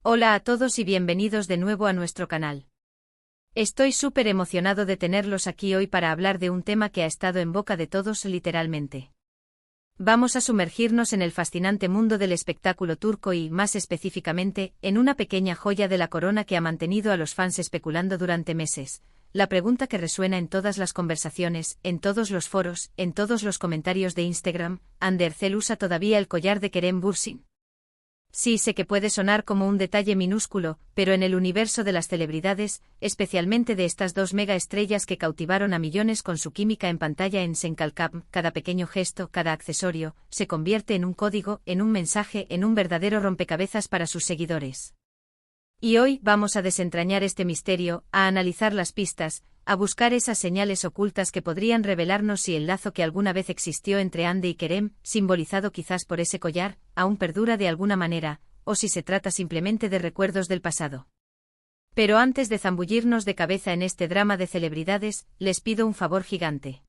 Hola a todos y bienvenidos de nuevo a nuestro canal. Estoy súper emocionado de tenerlos aquí hoy para hablar de un tema que ha estado en boca de todos literalmente. Vamos a sumergirnos en el fascinante mundo del espectáculo turco y, más específicamente, en una pequeña joya de la corona que ha mantenido a los fans especulando durante meses. La pregunta que resuena en todas las conversaciones, en todos los foros, en todos los comentarios de Instagram: ¿Hande Erçel usa todavía el collar de Kerem Bürsin? Sí, sé que puede sonar como un detalle minúsculo, pero en el universo de las celebridades, especialmente de estas dos mega estrellas que cautivaron a millones con su química en pantalla en Senkalkam, cada pequeño gesto, cada accesorio, se convierte en un código, en un mensaje, en un verdadero rompecabezas para sus seguidores. Y hoy vamos a desentrañar este misterio, a analizar las pistas, a buscar esas señales ocultas que podrían revelarnos si el lazo que alguna vez existió entre Hande y Kerem, simbolizado quizás por ese collar, aún perdura de alguna manera, o si se trata simplemente de recuerdos del pasado. Pero antes de zambullirnos de cabeza en este drama de celebridades, les pido un favor gigante.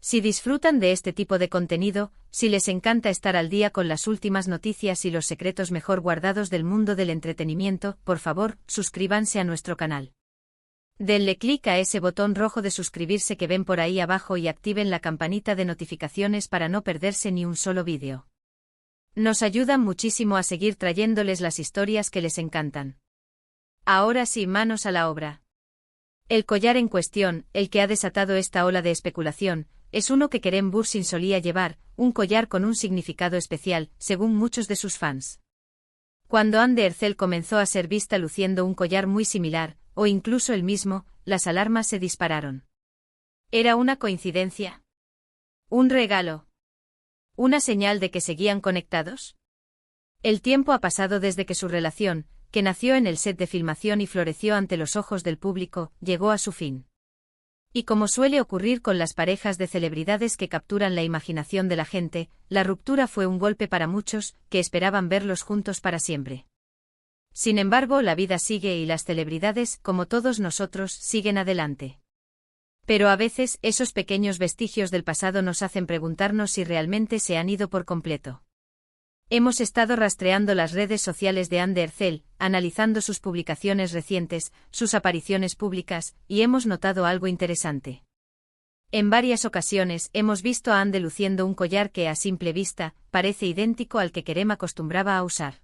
Si disfrutan de este tipo de contenido, si les encanta estar al día con las últimas noticias y los secretos mejor guardados del mundo del entretenimiento, por favor, suscríbanse a nuestro canal. Denle clic a ese botón rojo de suscribirse que ven por ahí abajo y activen la campanita de notificaciones para no perderse ni un solo vídeo. Nos ayudan muchísimo a seguir trayéndoles las historias que les encantan. Ahora sí, manos a la obra. El collar en cuestión, el que ha desatado esta ola de especulación, es uno que Kerem Bürsin solía llevar, un collar con un significado especial, según muchos de sus fans. Cuando Hande Erçel comenzó a ser vista luciendo un collar muy similar, o incluso el mismo, las alarmas se dispararon. ¿Era una coincidencia? ¿Un regalo? ¿Una señal de que seguían conectados? El tiempo ha pasado desde que su relación, que nació en el set de filmación y floreció ante los ojos del público, llegó a su fin. Y como suele ocurrir con las parejas de celebridades que capturan la imaginación de la gente, la ruptura fue un golpe para muchos, que esperaban verlos juntos para siempre. Sin embargo, la vida sigue y las celebridades, como todos nosotros, siguen adelante. Pero a veces, esos pequeños vestigios del pasado nos hacen preguntarnos si realmente se han ido por completo. Hemos estado rastreando las redes sociales de Hande Erçel, analizando sus publicaciones recientes, sus apariciones públicas, y hemos notado algo interesante. En varias ocasiones hemos visto a Hande luciendo un collar que a simple vista, parece idéntico al que Kerem acostumbraba a usar.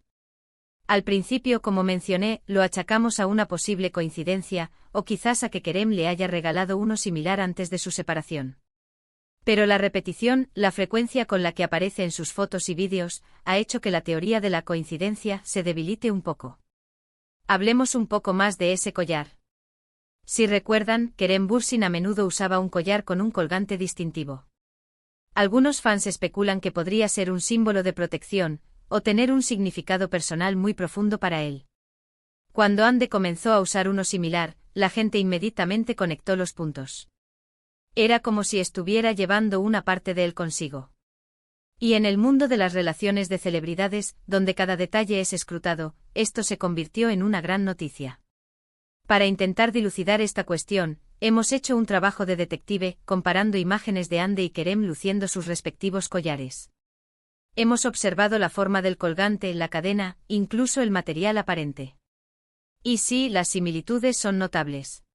Al principio, como mencioné, lo achacamos a una posible coincidencia, o quizás a que Kerem le haya regalado uno similar antes de su separación. Pero la repetición, la frecuencia con la que aparece en sus fotos y vídeos, ha hecho que la teoría de la coincidencia se debilite un poco. Hablemos un poco más de ese collar. Si recuerdan, Kerem Bürsin a menudo usaba un collar con un colgante distintivo. Algunos fans especulan que podría ser un símbolo de protección, o tener un significado personal muy profundo para él. Cuando Hande comenzó a usar uno similar, la gente inmediatamente conectó los puntos. Era como si estuviera llevando una parte de él consigo. Y en el mundo de las relaciones de celebridades, donde cada detalle es escrutado, esto se convirtió en una gran noticia. Para intentar dilucidar esta cuestión, hemos hecho un trabajo de detective, comparando imágenes de Hande y Kerem luciendo sus respectivos collares. Hemos observado la forma del colgante, la cadena, incluso el material aparente. Y sí, las similitudes son notables.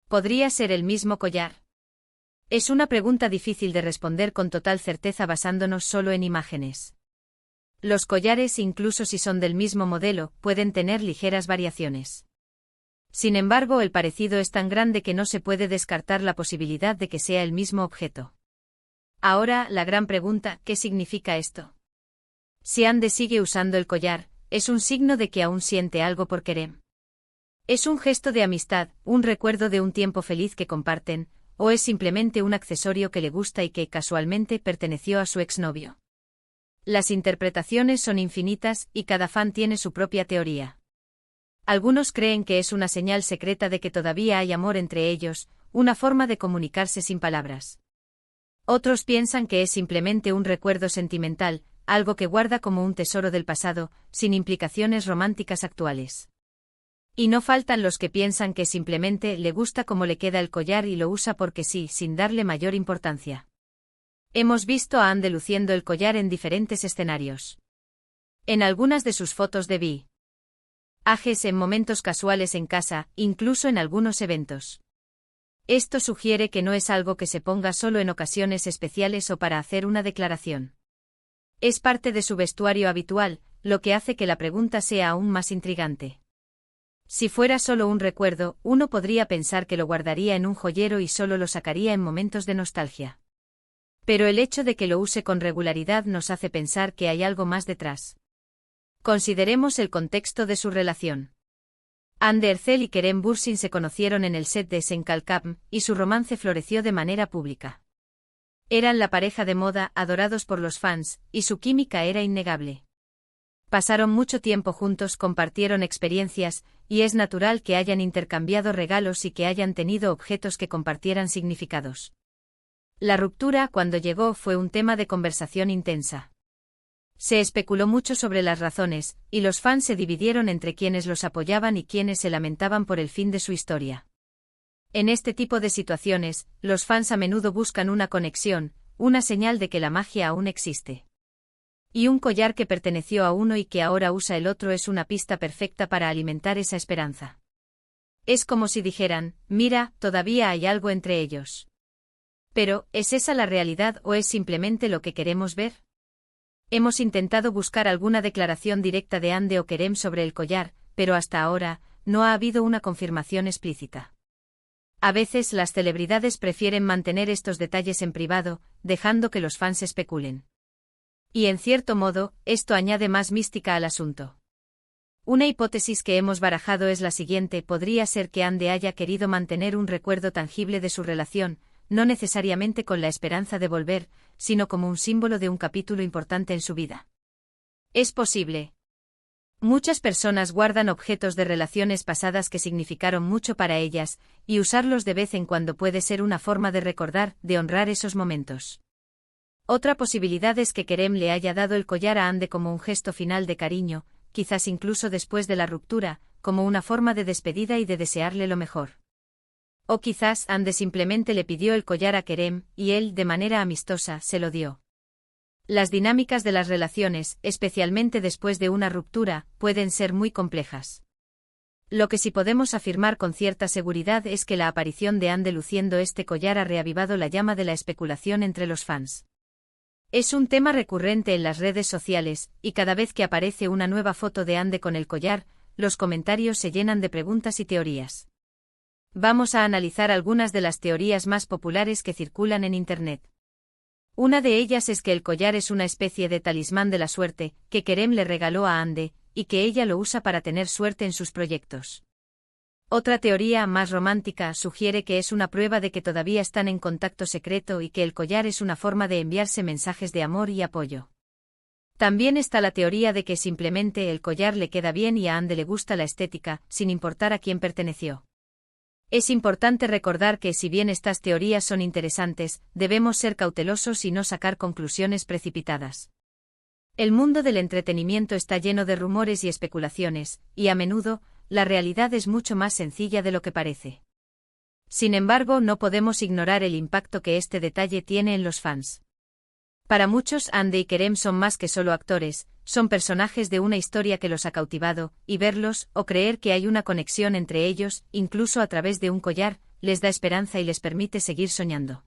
¿Podría ser el mismo collar? Es una pregunta difícil de responder con total certeza basándonos solo en imágenes. Los collares, incluso si son del mismo modelo, pueden tener ligeras variaciones. Sin embargo, el parecido es tan grande que no se puede descartar la posibilidad de que sea el mismo objeto. Ahora, la gran pregunta: ¿qué significa esto? Si Hande sigue usando el collar, ¿es un signo de que aún siente algo por Kerem? ¿Es un gesto de amistad, un recuerdo de un tiempo feliz que comparten, o es simplemente un accesorio que le gusta y que, casualmente, perteneció a su exnovio? Las interpretaciones son infinitas, y cada fan tiene su propia teoría. Algunos creen que es una señal secreta de que todavía hay amor entre ellos, una forma de comunicarse sin palabras. Otros piensan que es simplemente un recuerdo sentimental, algo que guarda como un tesoro del pasado, sin implicaciones románticas actuales. Y no faltan los que piensan que simplemente le gusta cómo le queda el collar y lo usa porque sí, sin darle mayor importancia. Hemos visto a Hande luciendo el collar en diferentes escenarios. En algunas de sus fotos de Vi. Ajes en momentos casuales en casa, incluso en algunos eventos. Esto sugiere que no es algo que se ponga solo en ocasiones especiales o para hacer una declaración. Es parte de su vestuario habitual, lo que hace que la pregunta sea aún más intrigante. Si fuera solo un recuerdo, uno podría pensar que lo guardaría en un joyero y solo lo sacaría en momentos de nostalgia. Pero el hecho de que lo use con regularidad nos hace pensar que hay algo más detrás. Consideremos el contexto de su relación. Anne Ercel y Kerem Bürsin se conocieron en el set de Senkalkapm, y su romance floreció de manera pública. Eran la pareja de moda, adorados por los fans, y su química era innegable. Pasaron mucho tiempo juntos, compartieron experiencias, y es natural que hayan intercambiado regalos y que hayan tenido objetos que compartieran significados. La ruptura, cuando llegó, fue un tema de conversación intensa. Se especuló mucho sobre las razones, y los fans se dividieron entre quienes los apoyaban y quienes se lamentaban por el fin de su historia. En este tipo de situaciones, los fans a menudo buscan una conexión, una señal de que la magia aún existe. Y un collar que perteneció a uno y que ahora usa el otro es una pista perfecta para alimentar esa esperanza. Es como si dijeran, mira, todavía hay algo entre ellos. Pero, ¿es esa la realidad o es simplemente lo que queremos ver? Hemos intentado buscar alguna declaración directa de Anne o Kerem sobre el collar, pero hasta ahora, no ha habido una confirmación explícita. A veces las celebridades prefieren mantener estos detalles en privado, dejando que los fans especulen. Y en cierto modo, esto añade más mística al asunto. Una hipótesis que hemos barajado es la siguiente: podría ser que Anne haya querido mantener un recuerdo tangible de su relación, no necesariamente con la esperanza de volver, sino como un símbolo de un capítulo importante en su vida. Es posible. Muchas personas guardan objetos de relaciones pasadas que significaron mucho para ellas, y usarlos de vez en cuando puede ser una forma de recordar, de honrar esos momentos. Otra posibilidad es que Kerem le haya dado el collar a Anne como un gesto final de cariño, quizás incluso después de la ruptura, como una forma de despedida y de desearle lo mejor. O quizás Anne simplemente le pidió el collar a Kerem, y él, de manera amistosa, se lo dio. Las dinámicas de las relaciones, especialmente después de una ruptura, pueden ser muy complejas. Lo que sí podemos afirmar con cierta seguridad es que la aparición de Anne luciendo este collar ha reavivado la llama de la especulación entre los fans. Es un tema recurrente en las redes sociales, y cada vez que aparece una nueva foto de Anne con el collar, los comentarios se llenan de preguntas y teorías. Vamos a analizar algunas de las teorías más populares que circulan en Internet. Una de ellas es que el collar es una especie de talismán de la suerte, que Kerem le regaló a Anne, y que ella lo usa para tener suerte en sus proyectos. Otra teoría, más romántica, sugiere que es una prueba de que todavía están en contacto secreto y que el collar es una forma de enviarse mensajes de amor y apoyo. También está la teoría de que simplemente el collar le queda bien y a Anne le gusta la estética, sin importar a quién perteneció. Es importante recordar que, si bien estas teorías son interesantes, debemos ser cautelosos y no sacar conclusiones precipitadas. El mundo del entretenimiento está lleno de rumores y especulaciones, y a menudo, la realidad es mucho más sencilla de lo que parece. Sin embargo, no podemos ignorar el impacto que este detalle tiene en los fans. Para muchos, Anne y Kerem son más que solo actores, son personajes de una historia que los ha cautivado, y verlos, o creer que hay una conexión entre ellos, incluso a través de un collar, les da esperanza y les permite seguir soñando.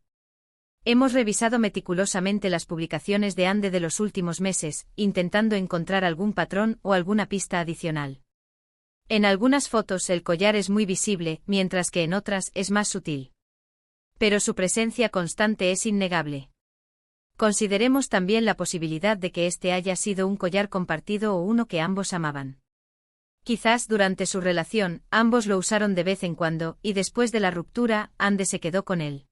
Hemos revisado meticulosamente las publicaciones de Anne de los últimos meses, intentando encontrar algún patrón o alguna pista adicional. En algunas fotos el collar es muy visible, mientras que en otras es más sutil. Pero su presencia constante es innegable. Consideremos también la posibilidad de que este haya sido un collar compartido o uno que ambos amaban. Quizás durante su relación, ambos lo usaron de vez en cuando, y después de la ruptura, Anne se quedó con él.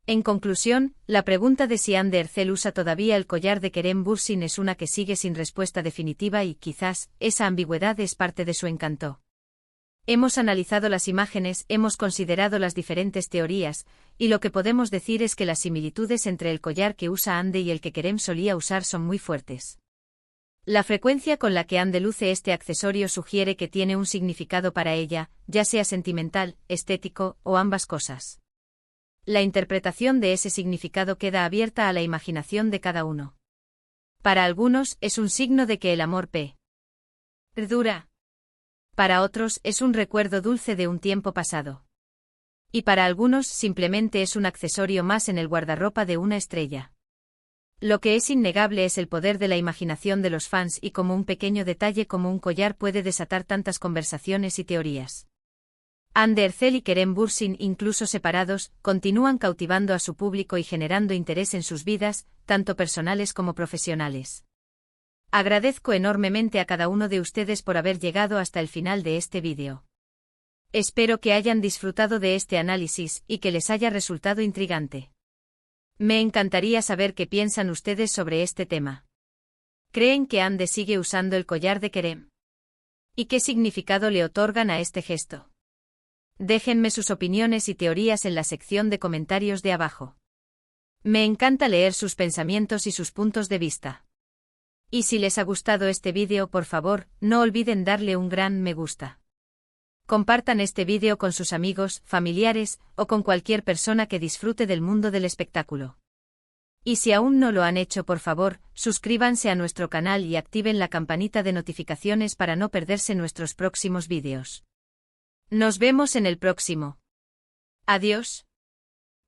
En conclusión, la pregunta de si Anne Ercel usa todavía el collar de Kerem Bürsin es una que sigue sin respuesta definitiva y quizás, esa ambigüedad es parte de su encanto. Hemos analizado las imágenes, hemos considerado las diferentes teorías, y lo que podemos decir es que las similitudes entre el collar que usa Anne y el que Kerem solía usar son muy fuertes. La frecuencia con la que Anne luce este accesorio sugiere que tiene un significado para ella, ya sea sentimental, estético, o ambas cosas. La interpretación de ese significado queda abierta a la imaginación de cada uno. Para algunos, es un signo de que el amor perdura. Para otros es un recuerdo dulce de un tiempo pasado. Y para algunos simplemente es un accesorio más en el guardarropa de una estrella. Lo que es innegable es el poder de la imaginación de los fans y cómo un pequeño detalle como un collar puede desatar tantas conversaciones y teorías. Ander Erzel y Kerem Bürsin, incluso separados, continúan cautivando a su público y generando interés en sus vidas, tanto personales como profesionales. Agradezco enormemente a cada uno de ustedes por haber llegado hasta el final de este vídeo. Espero que hayan disfrutado de este análisis y que les haya resultado intrigante. Me encantaría saber qué piensan ustedes sobre este tema. ¿Creen que Ande sigue usando el collar de Kerem? ¿Y qué significado le otorgan a este gesto? Déjenme sus opiniones y teorías en la sección de comentarios de abajo. Me encanta leer sus pensamientos y sus puntos de vista. Y si les ha gustado este vídeo, por favor, no olviden darle un gran me gusta. Compartan este vídeo con sus amigos, familiares, o con cualquier persona que disfrute del mundo del espectáculo. Y si aún no lo han hecho, por favor, suscríbanse a nuestro canal y activen la campanita de notificaciones para no perderse nuestros próximos vídeos. Nos vemos en el próximo. Adiós.